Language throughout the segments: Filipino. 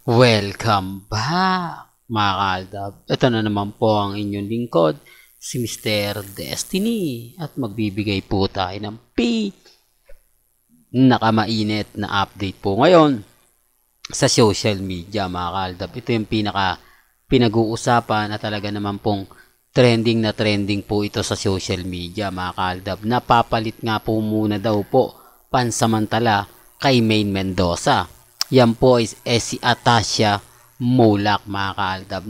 Welcome back, mga kaaldab. Ito na naman po ang inyong lingkod, si Mr. Destiny. At magbibigay po tayo ng nakamainit na update po ngayon sa social media, mga kaaldab. Ito yung pinag-uusapan at talaga naman pong trending na trending po ito sa social media, mga kaaldab. Napapalit nga po muna daw po pansamantala kay Maine Mendoza. Yan po is si Atasha Mulak, mga kaaldab.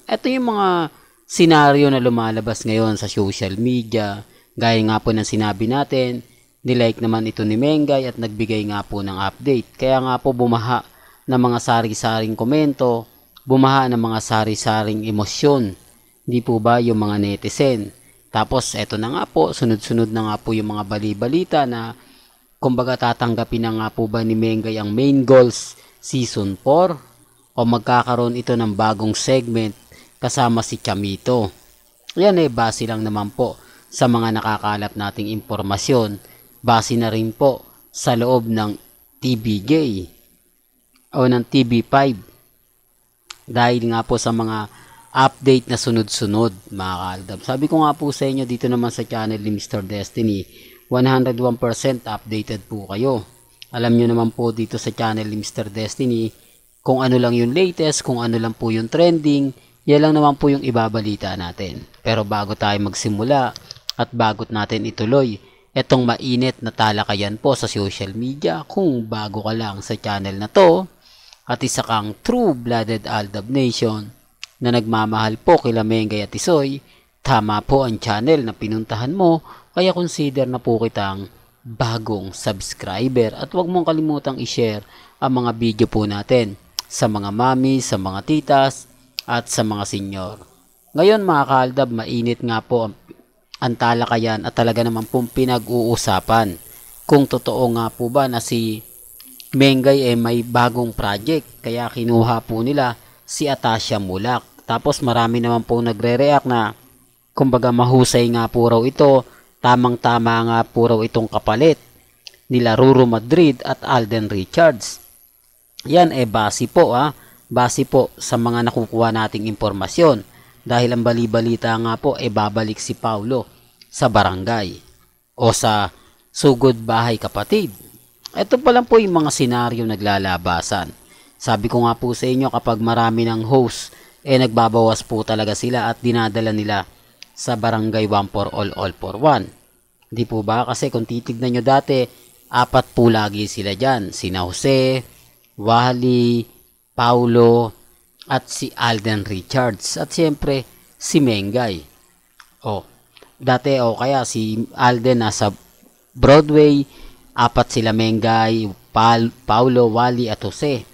Ito yung mga senaryo na lumalabas ngayon sa social media. Gaya nga po ng sinabi natin, nilike naman ito ni Mengay at nagbigay nga po ng update. Kaya nga po bumaha ng mga sari-saring komento, bumaha ng mga sari-saring emosyon. Hindi po ba yung mga netizen? Tapos eto na nga po, sunod-sunod na nga po yung mga bali-balita na kumbaga tatanggapin na nga po ba ni Mengay ang Main Goals Season 4 o magkakaroon ito ng bagong segment kasama si Chamito. Yan base lang naman po sa mga nakakalap nating impormasyon, base na rin po sa loob ng TVJ o ng TV5 dahil nga po sa mga update na sunod-sunod, mga kaaldab. Sabi ko nga po sa inyo dito naman sa channel ni Mr. Destiny, 101% updated po kayo. Alam nyo naman po dito sa channel ni Mr. Destiny kung ano lang yung latest, kung ano lang po yung trending, yan lang naman po yung ibabalita natin. Pero bago tayo magsimula at bago natin ituloy etong mainit na talakayan po sa social media, kung bago ka lang sa channel na to at isa kang true-blooded Aldab Nation na nagmamahal po kila Mengay at Isoy, tama po ang channel na pinuntahan mo. Kaya consider na po kitang bagong subscriber at huwag mong kalimutang i-share ang mga video po natin sa mga mami, sa mga titas at sa mga senyor. Ngayon, mga kaaldab, mainit nga po ang talakayan at talaga naman pong pinag-uusapan kung totoo nga po ba na si Mengay may bagong project kaya kinuha po nila si Atasha Mulak. Tapos marami naman po nagre-react na kumbaga mahusay nga po raw ito. Tamang-tama nga po raw itong kapalit nila Ruru Madrid at Alden Richards. Yan base po base po sa mga nakukuha nating impormasyon dahil ang bali-balita nga po babalik si Paulo sa barangay o sa sugod bahay kapatid. Ito pa lang po yung mga senaryo naglalabasan. Sabi ko nga po sa inyo, kapag marami ng host nagbabawas po talaga sila at dinadala nila sa barangay 1 for all for 1. Di po ba? Kasi kung titignan nyo dati, 4 po lagi sila dyan. Sina Jose, Wally, Paulo, at si Alden Richards. At siyempre, si Mengay. Dati kaya si Alden nasa Broadway, 4 sila Mengay, Paulo, Wally, at Jose.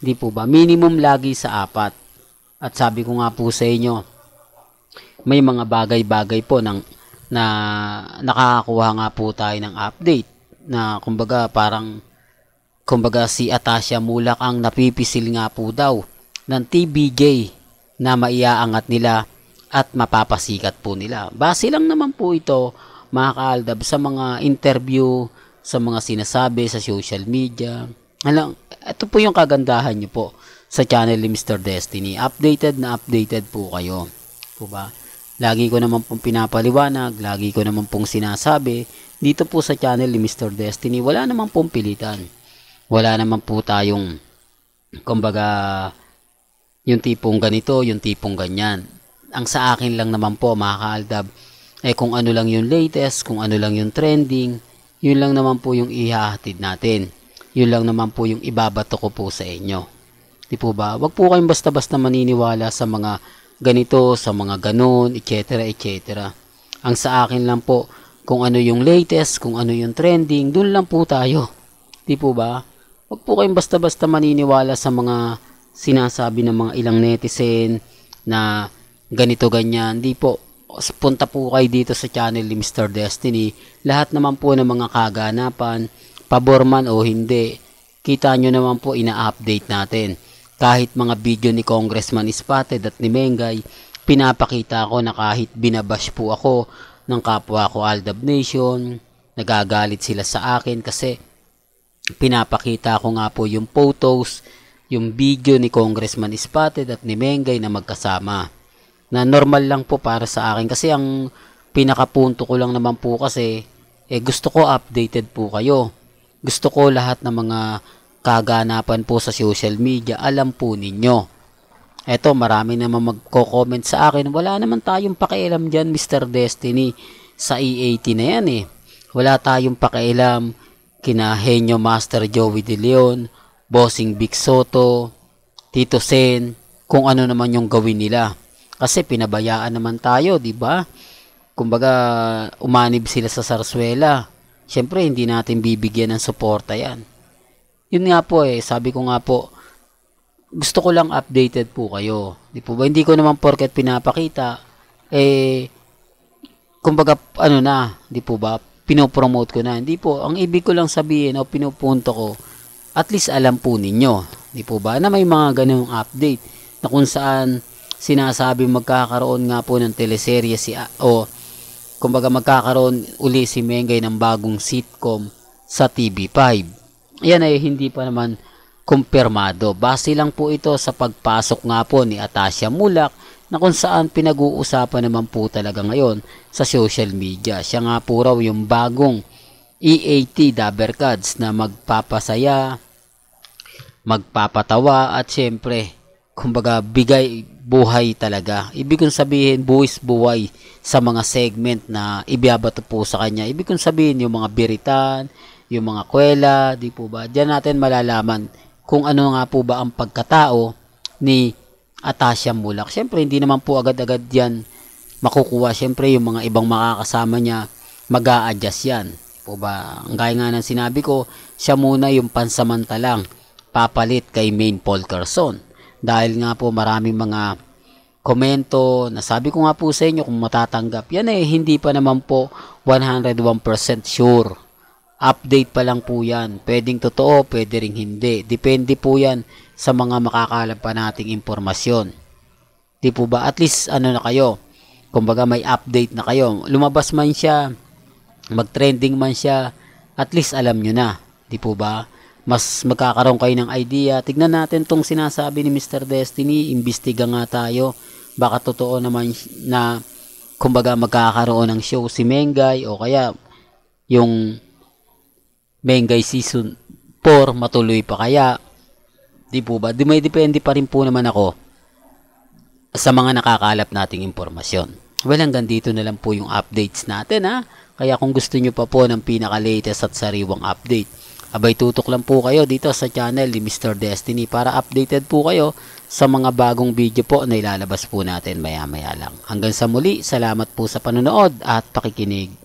Di po ba? Minimum lagi sa 4. At sabi ko nga po sa inyo, may mga bagay-bagay po na nakakakuha nga po tayo ng update na kumbaga si Atasha Mulak ang napipisil nga po daw ng TVJ na maiaangat nila at mapapasikat po nila. Base lang naman po ito, mga kaaldab, sa mga interview, sa mga sinasabi sa social media. Ito po yung kagandahan nyo po sa channel ni Mr. Destiny. Updated na updated po kayo. Po ba? Lagi ko naman pong pinapaliwanag, lagi ko naman pong sinasabi, dito po sa channel ni Mr. Destiny, wala naman pong pilitan. Wala naman po tayong, kumbaga, yung tipong ganito, yung tipong ganyan. Ang sa akin lang naman po, mga kaaldab, kung ano lang yung latest, kung ano lang yung trending, yun lang naman po yung ihahatid natin. Yun lang naman po yung ibabato ko po sa inyo. Di po ba? Wag po kayong basta-basta maniniwala sa mga ganito, sa mga ganon, etc. etc. Ang sa akin lang po, kung ano yung latest, kung ano yung trending, dun lang po tayo. Di po ba? Huwag po kayong basta-basta maniniwala sa mga sinasabi ng mga ilang netizen na ganito, ganyan. Di po. Punta po kayo dito sa channel ni Mr. Destiny. Lahat naman po ng mga kaganapan, pabor man o hindi, kita nyo naman po ina-update natin. Kahit mga video ni Congressman Spotted at ni Mengay, pinapakita ko na kahit binabash po ako ng kapwa ko Aldab Nation, nagagalit sila sa akin kasi pinapakita ko nga po yung photos yung video ni Congressman Spotted at ni Mengay na magkasama. Na normal lang po para sa akin kasi ang pinakapunto ko lang naman po kasi gusto ko updated po kayo. Gusto ko lahat ng mga kaganapan po sa social media, alam po ninyo. Eto, marami naman magko-comment sa akin, wala naman tayong pakialam dyan, Mr. Destiny, sa E80 na yan eh. Wala tayong pakialam kina Henyo Master Joey De Leon, Bossing Vic Soto, Tito Sen, kung ano naman yung gawin nila. Kasi pinabayaan naman tayo, di ba? Kumbaga, umanib sila sa Sarsuela. Siyempre, hindi natin bibigyan ng suporta yan. Yun nga po sabi ko nga po, gusto ko lang updated po kayo. Di po ba? Hindi ko naman porket pinapakita, kumbaga, di po ba? Pinopromote ko na. Hindi po. Ang ibig ko lang sabihin o pinupunto ko, at least alam po ninyo. Di po ba? Na may mga ganung update na kung saan sinasabi magkakaroon nga po ng teleserye kumbaga magkakaroon uli si Mengay ng bagong sitcom sa TV5. Yan ay hindi pa naman kumpirmado. Base lang po ito sa pagpasok nga po ni Atasha Mulak na kung saan pinag-uusapan naman po talaga ngayon sa social media. Siya nga po raw yung bagong E80 Dabercads na magpapasaya, magpapatawa at syempre, kumbaga bigay buhay talaga. Ibig kong sabihin, buwis buhay sa mga segment na ibiabato po sa kanya. Ibig kong sabihin, yung mga biritan, yung mga kwela, di po ba? Diyan natin malalaman kung ano nga po ba ang pagkatao ni Atasha Mulak. Siyempre, hindi naman po agad-agad yan makukuha. Siyempre, yung mga ibang makakasama niya, mag-a-adjust yan. Po ba? Ang gaya nga ng sinabi ko, siya muna yung pansamantalang papalit kay Maine Polkerson. Dahil nga po maraming mga komento na sabi ko nga po sa inyo kung matatanggap. Yan hindi pa naman po 101% sure. Update pa lang po yan. Pwedeng totoo, pwede ring hindi. Depende po yan sa mga makakalap pa nating impormasyon. Di po ba? At least na kayo. Kumbaga may update na kayo. Lumabas man siya, mag-trending man siya, at least alam nyo na. Di po ba? Mas magkakaroon kayo ng idea. Tignan natin tong sinasabi ni Mr. Destiny. Imbestiga nga tayo. Baka totoo naman na kumbaga magkakaroon ng show si Mengay o kaya yung Mengay season 4 matuloy pa kaya. Di po ba? May depende pa rin po naman ako sa mga nakakalap nating impormasyon. Well, hanggang dito na lang po yung updates natin Kaya kung gusto nyo pa po ng pinaka-latest at sariwang update, abay tutok lang po kayo dito sa channel ni Mr. Destiny para updated po kayo sa mga bagong video po na ilalabas po natin maya-maya lang. Hanggang sa muli, salamat po sa panonood at pakikinig.